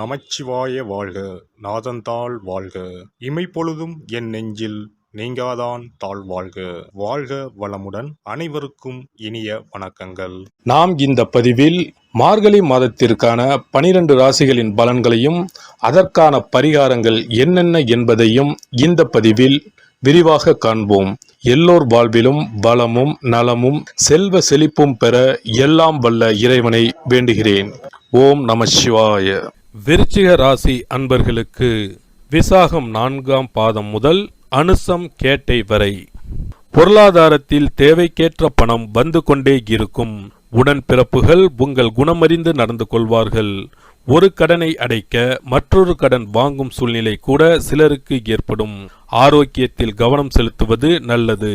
நமச்சிவாய வாழ்க. நாதந்தாள் வாழ்க. இமைப்பொழுதும் என் நெஞ்சில் நீங்காதான் தாழ் வாழ்க. வாழ்க வளமுடன். அனைவருக்கும் இனிய வணக்கங்கள். நாம் இந்த பதிவில் மார்கழி மாதத்திற்கான 12 ராசிகளின் பலன்களையும் அதற்கான பரிகாரங்கள் என்னென்ன என்பதையும் இந்த பதிவில் விரிவாக காண்போம். எல்லோர் வாழ்விலும் வளமும் நலமும் செல்வ செழிப்பும் பெற எல்லாம் வல்ல இறைவனை வேண்டுகிறேன். ஓம் நம சிவாய. விருச்சிக ராசி அன்பர்களுக்கு விசாகம் 4ஆம் பாதம் முதல் அனுசம் கேட்டை வரை பொருளாதாரத்தில் தேவைக்கேற்ற பணம் வந்து கொண்டே இருக்கும். உடன்பிறப்புகள் உங்கள் குணமறிந்து நடந்து கொள்வார்கள். ஒரு கடனை அடைக்க மற்றொரு கடன் வாங்கும் சூழ்நிலை கூட சிலருக்கு ஏற்படும். ஆரோக்கியத்தில் கவனம் செலுத்துவது நல்லது.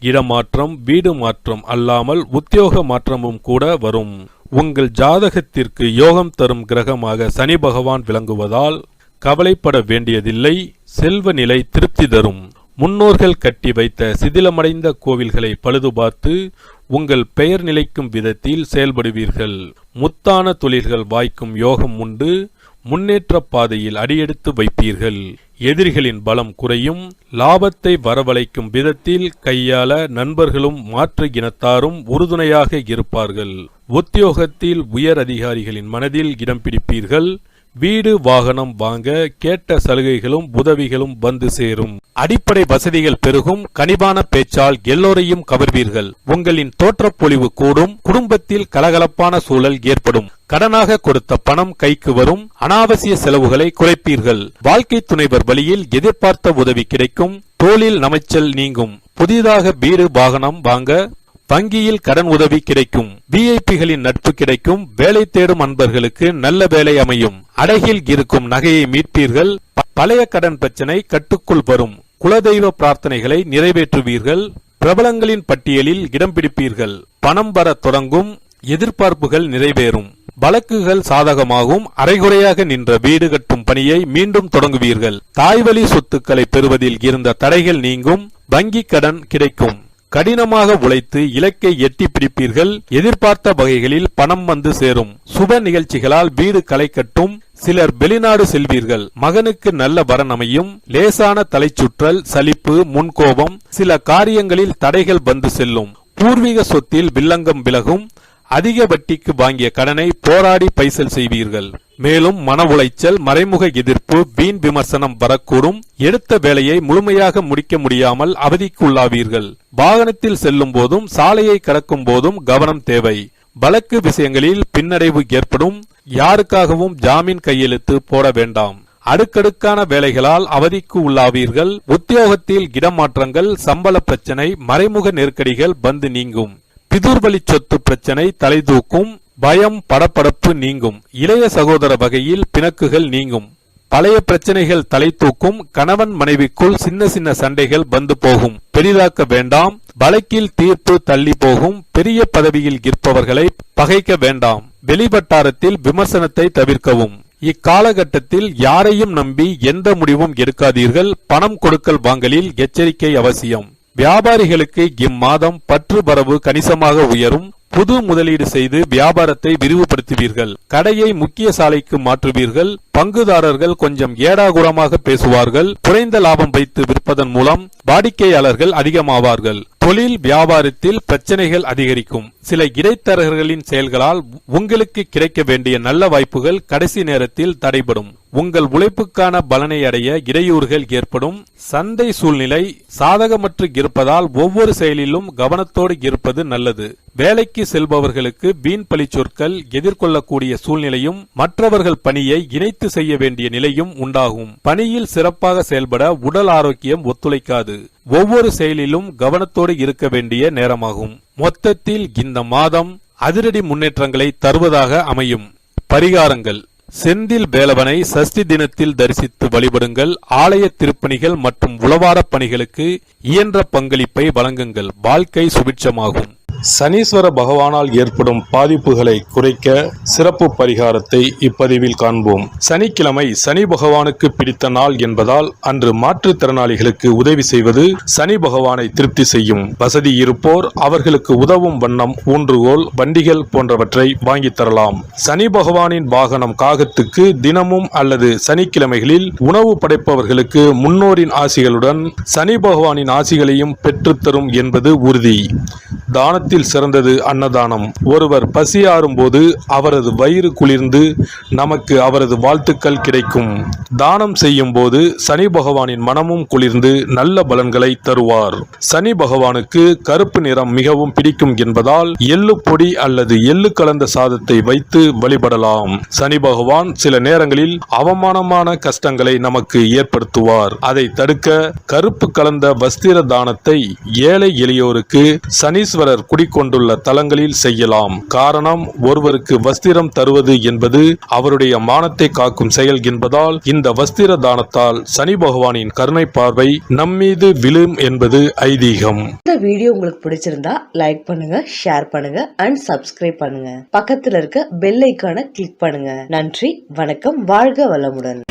இடமாற்றம், வீடு மாற்றம் அல்லாமல் உத்தியோக மாற்றமும் கூட வரும். உங்கள் ஜாதகத்திற்கு யோகம் தரும் கிரகமாக சனி பகவான் விளங்குவதால் கவலைப்பட வேண்டியதில்லை. செல்வ நிலை திருப்தி தரும். முன்னோர்கள் கட்டி வைத்த சிதிலமடைந்த கோவில்களை பழுது பார்த்து உங்கள் பெயர் நிலைக்கும் விதத்தில் செயல்படுவீர்கள். முத்தான தொழில்கள் வாய்க்கும் யோகம் உண்டு. முன்னேற்ற பாதையில் அடியெடுத்து வைப்பீர்கள். எதிரிகளின் பலம் குறையும். லாபத்தை வரவழைக்கும் விதத்தில் கையாள நண்பர்களும் மாற்று இனத்தாரும் உறுதுணையாக இருப்பார்கள். உத்தியோகத்தில் உயர் அதிகாரிகளின் மனதில் இடம் பிடிப்பீர்கள். வீடு வாகனம் வாங்க கேட்ட சலுகைகளும் உதவிகளும் வந்து சேரும். அடிப்படை வசதிகள் பெருகும். கனிவான பேச்சால் எல்லோரையும் கவர்வீர்கள். உங்களின் தோற்றப்பொழிவு கூடும். குடும்பத்தில் கலகலப்பான சூழல் ஏற்படும். கடனாக கொடுத்த பணம் கைக்கு வரும். அனாவசிய செலவுகளை குறைப்பீர்கள். வாழ்க்கை துணைவர் வழியில் எதிர்பார்த்த உதவி கிடைக்கும். தோளில் நமைச்சல் நீங்கும். புதிதாக வீடு வாகனம் வாங்க வங்கியில் கடன் உதவி கிடைக்கும். விஐபிகளின் நட்பு கிடைக்கும். வேலை தேடும் அன்பர்களுக்கு நல்ல வேலை அமையும். அடகில் இருக்கும் நகையை மீட்பீர்கள். பழைய கடன் பிரச்சனை கட்டுக்குள் வரும். குலதெய்வ பிரார்த்தனைகளை நிறைவேற்றுவீர்கள். பிரபலங்களின் பட்டியலில் இடம் பிடிப்பீர்கள். பணம் வர தொடங்கும். எதிர்பார்ப்புகள் நிறைவேறும். வழக்குகள் சாதகமாகும். அரைகுறையாக நின்ற வீடு கட்டும் பணியை மீண்டும் தொடங்குவீர்கள். தாய்வழி சொத்துக்களை பெறுவதில் இருந்த தடைகள் நீங்கும். வங்கி கடன் கிடைக்கும். கடினமாக உழைத்து இலக்கை எட்டி பிடிப்பீர்கள். எதிர்பார்த்த வகைகளில் பணம் வந்து சேரும். சுப நிகழ்ச்சிகளால் வீடு களை கட்டும். சிலர் வெளிநாடு செல்வீர்கள். மகனுக்கு நல்ல வரன் அமையும். லேசான தலைச்சுற்றல், சலிப்பு, முன்கோபம், சில காரியங்களில் தடைகள் வந்து செல்லும். பூர்வீக சொத்தில் வில்லங்கம் விலகும். அதிக வட்டிக்கு வாங்கிய கடனை போராடி பைசல் செய்வீர்கள். மேலும் மன உளைச்சல், மறைமுக எதிர்ப்பு, வீண் விமர்சனம் வரக்கூடும். எடுத்த வேலையை முழுமையாக முடிக்க முடியாமல் அவதிக்கு உள்ளாவீர்கள். வாகனத்தில் செல்லும் போதும் சாலையை கடக்கும் போதும் கவனம் தேவை. வழக்கு விஷயங்களில் பின்னடைவு ஏற்படும். யாருக்காகவும் ஜாமீன் கையெழுத்து போட வேண்டாம். அடுக்கடுக்கான வேலைகளால் அவதிக்கு உள்ளாவீர்கள். உத்தியோகத்தில் இடமாற்றங்கள், சம்பள பிரச்சனை, மறைமுக நெருக்கடிகள் வந்து நீங்கும். பிதுர்வழி சொத்து பிரச்சனை தலை தூக்கும். பயம், படபடப்பு நீங்கும். இளைய சகோதர வகையில் பிணக்குகள் நீங்கும். பழைய பிரச்சனைகள் தலை தூக்கும். கணவன் மனைவிக்குள் சின்ன சின்ன சண்டைகள் வந்து போகும். பெரிதாக்க வேண்டாம். வழக்கில் தீர்ப்பு தள்ளி போகும். பெரிய பதவியில் இருப்பவர்களை பகைக்க வேண்டாம். வெளிவட்டாரத்தில் விமர்சனத்தை தவிர்க்கவும். இக்காலகட்டத்தில் யாரையும் நம்பி எந்த முடிவும் எடுக்காதீர்கள். பணம் கொடுக்கல் வாங்கலில் எச்சரிக்கை அவசியம். வியாபாரிகளுக்கு இம்மாதம் பற்று வரவு கணிசமாக உயரும். புது முதலீடு செய்து வியாபாரத்தை விரிவுபடுத்துவீர்கள். கடையை முக்கிய சாலைக்கு மாற்றுவீர்கள். பங்குதாரர்கள் கொஞ்சம் ஏடாகூடமாக பேசுவார்கள். குறைந்த லாபம் வைத்து விற்பதன் மூலம் வாடிக்கையாளர்கள் அதிகமாவார்கள். தொழில் வியாபாரத்தில் பிரச்சனைகள் அதிகரிக்கும். சில இடைத்தரகர்களின் செயல்களால் உங்களுக்கு கிடைக்க வேண்டிய நல்ல வாய்ப்புகள் கடைசி நேரத்தில் தடைபடும். உங்கள் உழைப்புக்கான பலனை அடைய இடையூறுகள் ஏற்படும். சந்தை சூழ்நிலை சாதகமற்று இருப்பதால் ஒவ்வொரு செயலிலும் கவனத்தோடு இருப்பது நல்லது. வேலைக்கு செல்பவர்களுக்கு வீண் பழி சொற்கள் எதிர்கொள்ளக்கூடிய சூழ்நிலையும் மற்றவர்கள் பணியை இணைத்து செய்ய வேண்டிய நிலையும் உண்டாகும். பணியில் சிறப்பாக செயல்பட உடல் ஆரோக்கியம் ஒத்துழைக்காது. ஒவ்வொரு செயலிலும் கவனத்தோடு இருக்க வேண்டிய நேரமாகும். மொத்தத்தில் இந்த மாதம் அதிரடி முன்னேற்றங்களை தருவதாக அமையும். பரிகாரங்கள்: செந்தில் வேலவனை சஷ்டி தினத்தில் தரிசித்து வழிபடுங்கள். ஆலய திருப்பணிகள் மற்றும் உளவார பணிகளுக்கு இயன்ற பங்களிப்பை வழங்குங்கள். வாழ்க்கை சுபிட்சமாகும். சனீஸ்வர பகவானால் ஏற்படும் பாதிப்புகளை குறைக்க சிறப்பு பரிகாரத்தை இப்பதிவில் காண்போம். சனிக்கிழமை சனி பகவானுக்கு பிடித்த நாள் என்பதால் அன்று மாற்றுத்திறனாளிகளுக்கு உதவி செய்வது சனி பகவானை திருப்தி செய்யும். வசதி இருப்போர் அவர்களுக்கு உதவும் வண்ணம் ஊன்றுகோல், வண்டிகள் போன்றவற்றை வாங்கித் தரலாம். சனி பகவானின் வாகனம் காகத்துக்கு தினமும் அல்லது சனிக்கிழமைகளில் உணவு படைப்பவர்களுக்கு முன்னோரின் ஆசிகளுடன் சனி பகவானின் ஆசிகளையும் பெற்றுத்தரும் என்பது உறுதி. தானத்தில் சிறந்தது அன்னதானம். ஒருவர் பசியாறும் போது அவரது வயிறு குளிர்ந்து நமக்கு அவரது வாழ்த்துக்கள் கிடைக்கும். தானம் செய்யும் போது சனி பகவானின் மனமும் குளிர்ந்து நல்ல பலன்களை தருவார். சனி பகவானுக்கு கருப்பு நிறம் மிகவும் பிடிக்கும் என்பதால் எள்ளு பொடி அல்லது எள்ளு கலந்த சாதத்தை வைத்து வழிபடலாம். சனி பகவான் சில நேரங்களில் அவமானமான கஷ்டங்களை நமக்கு ஏற்படுத்துவார். அதை தடுக்க கருப்பு கலந்த வஸ்திர தானத்தை ஏழை எளியோருக்கு சனீஸ்வரர் குடிக்கொண்டுள்ள தலங்களில் செய்யலாம். காரணம், ஒருவருக்கு வஸ்திரம் தருவது என்பது அவருடைய மானத்தை காக்கும் செயல் என்பதால் இந்த வஸ்திர தானத்தால் சனி பகவானின் கருணை பார்வை நம்மீது விழும் என்பது ஐதீகம். இந்த வீடியோ உங்களுக்கு பிடிச்சிருந்தா லைக் பண்ணுங்க, ஷேர் பண்ணுங்க அண்ட் சப்ஸ்கிரைப் பண்ணுங்க. பக்கத்துல இருக்க பெல் ஐகானை கிளிக் பண்ணுங்க. நன்றி, வணக்கம், வாழ்க வளமுடன்.